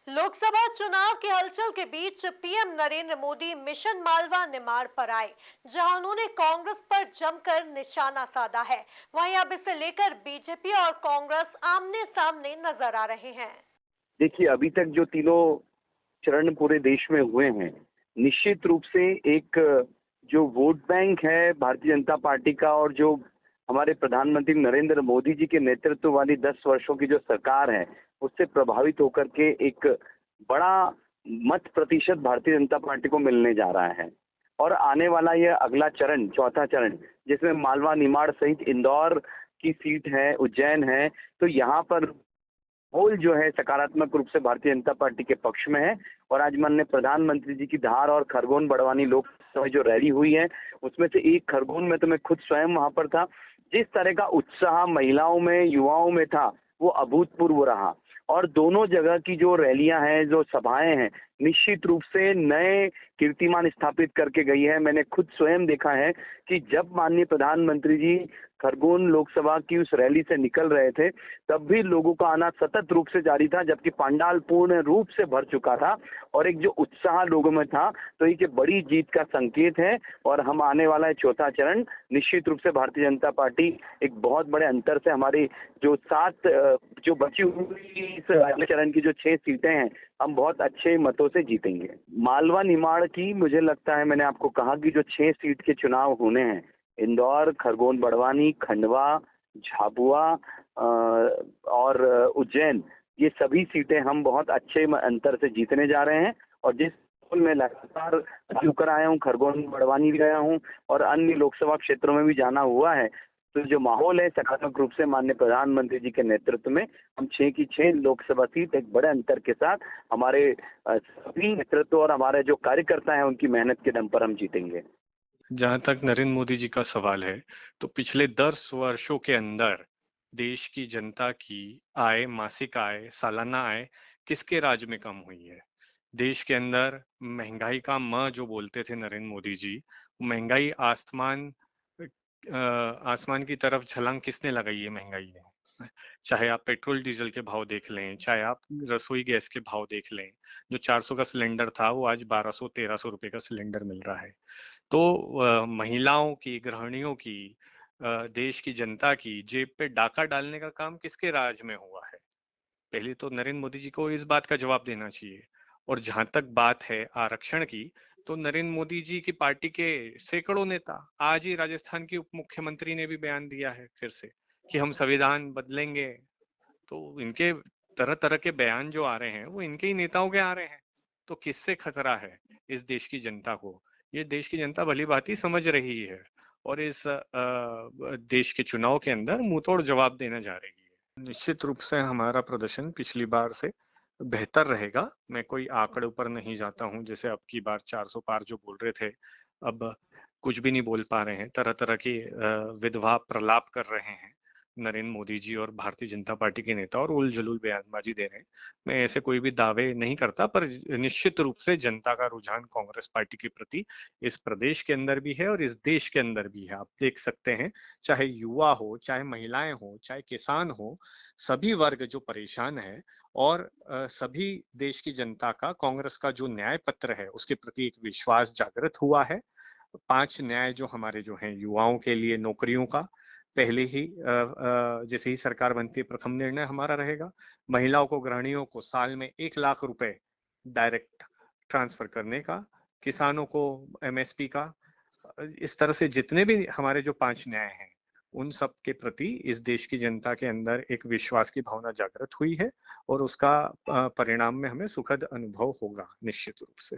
लोकसभा चुनाव के हलचल के बीच पीएम नरेंद्र मोदी मिशन मालवा निमाड़ पर आए, जहां उन्होंने कांग्रेस पर जमकर निशाना साधा है। वहीं अब इसे लेकर बीजेपी और कांग्रेस आमने सामने नजर आ रहे हैं। देखिए, अभी तक जो तीनों चरण पूरे देश में हुए हैं, निश्चित रूप से एक जो वोट बैंक है भारतीय जनता पार्टी का और जो हमारे प्रधानमंत्री नरेंद्र मोदी जी के नेतृत्व वाली 10 वर्षों की जो सरकार है, उससे प्रभावित होकर के एक बड़ा मत प्रतिशत भारतीय जनता पार्टी को मिलने जा रहा है। और आने वाला यह अगला चरण, चौथा चरण, जिसमें मालवा, निमाड़ सहित इंदौर की सीट है, उज्जैन है, तो यहाँ पर माहौल जो है सकारात्मक रूप से भारतीय जनता पार्टी के पक्ष में है। और आज माननीय प्रधानमंत्री जी की धार और खरगोन बड़वानी लोकसभा में जो रैली हुई है, उसमें से एक खरगोन में तो मैं खुद स्वयं वहां पर था। जिस तरह का उत्साह महिलाओं में, युवाओं में था, वो अभूतपूर्व रहा। और दोनों जगह की जो रैलियां हैं, जो सभाएं हैं, निश्चित रूप से नए कीर्तिमान स्थापित करके गई है। मैंने खुद स्वयं देखा है कि जब माननीय प्रधानमंत्री जी खरगोन लोकसभा की उस रैली से निकल रहे थे, तब भी लोगों का आना सतत रूप से जारी था, जबकि पंडाल पूर्ण रूप से भर चुका था और एक जो उत्साह लोगों में था, तो ये बड़ी जीत का संकेत है। और हम आने वाला है चौथा चरण, निश्चित रूप से भारतीय जनता पार्टी एक बहुत बड़े अंतर से हमारी जो जो बची हुई इस अगले चरण की जो 6 सीटें हैं, हम बहुत अच्छे मतों से जीतेंगे। मालवा निमाड़ की मुझे लगता है, मैंने आपको कहा कि जो 6 सीट के चुनाव होने हैं, इंदौर, खरगोन बड़वानी, खंडवा, झाबुआ और उज्जैन, ये सभी सीटें हम बहुत अच्छे अंतर से जीतने जा रहे हैं। और जिस में लगातार होकर आया हूँ, खरगोन बड़वानी भी गया हूँ और अन्य लोकसभा क्षेत्रों में भी जाना हुआ है, तो जो माहौल है सकारात्मक रूप से माननीय प्रधानमंत्री जी के नेतृत्व में हम 6 की 6 लोकसभा सीट एक बड़े अंतर के साथ हमारे सभी नेतृत्व और हमारे जो कार्यकर्ता हैं उनकी मेहनत के दम पर हम जीतेंगे। जहां तक नरेंद्र मोदी जी का सवाल है, तो पिछले 10 वर्षों के अंदर देश की जनता की आय, मासिक आय, सालाना आय किसके राज में कम हुई है? देश के अंदर महंगाई का माँ जो बोलते थे नरेंद्र मोदी जी, महंगाई आसमान की तरफ छलांग किसने लगाई है महंगाई में? चाहे आप पेट्रोल डीजल के भाव देख लें, चाहे आप रसोई गैस के भाव देख लें, जो 400 का सिलेंडर था वो आज 1200-1300 रुपए का सिलेंडर मिल रहा है। तो महिलाओं की, गृहिणियों की, देश की जनता की जेब पे डाका डालने का काम किसके राज में हुआ है? पहले तो नरेंद्र मोदी जी को इस बात का जवाब देना चाहिए। और जहां तक बात है आरक्षण की, तो नरेंद्र मोदी जी की पार्टी के सैकड़ों नेता, आज ही राजस्थान की उप मुख्यमंत्री ने भी बयान दिया है फिर से कि हम संविधान बदलेंगे। तो इनके तरह तरह के बयान जो आ रहे हैं वो इनके ही नेताओं के आ रहे हैं। तो किससे खतरा है इस देश की जनता को? ये देश की जनता भली भांति समझ रही है और इस देश के चुनाव के अंदर मुंहतोड़ जवाब देने जा रही है। निश्चित रूप से हमारा प्रदर्शन पिछली बार से बेहतर रहेगा। मैं कोई आंकड़ों पर नहीं जाता हूं, जैसे अब की बार 400 पार जो बोल रहे थे, अब कुछ भी नहीं बोल पा रहे हैं, तरह तरह की विधवा प्रलाप कर रहे हैं नरेंद्र मोदी जी और भारतीय जनता पार्टी के नेता और उल जलूल बयानबाजी दे रहे हैं। मैं ऐसे कोई भी दावे नहीं करता, पर निश्चित रूप से जनता का रुझान कांग्रेस पार्टी के प्रति इस प्रदेश के अंदर भी है और इस देश के अंदर भी है। आप देख सकते हैं, चाहे युवा हो, चाहे महिलाएं हो, चाहे किसान हो, सभी वर्ग जो परेशान है और सभी देश की जनता का कांग्रेस का जो न्याय पत्र है उसके प्रति एक विश्वास जागृत हुआ है। 5 न्याय जो हमारे जो हैं युवाओं के लिए नौकरियों का, पहले ही जैसे ही सरकार बनती है प्रथम निर्णय हमारा रहेगा। महिलाओं को, गृहिणियों को साल में 1 लाख रुपए डायरेक्ट ट्रांसफर करने का, किसानों को एमएसपी का, इस तरह से जितने भी हमारे जो 5 न्याय हैं, उन सब के प्रति इस देश की जनता के अंदर एक विश्वास की भावना जागृत हुई है और उसका परिणाम में हमें सुखद अनुभव होगा निश्चित रूप से।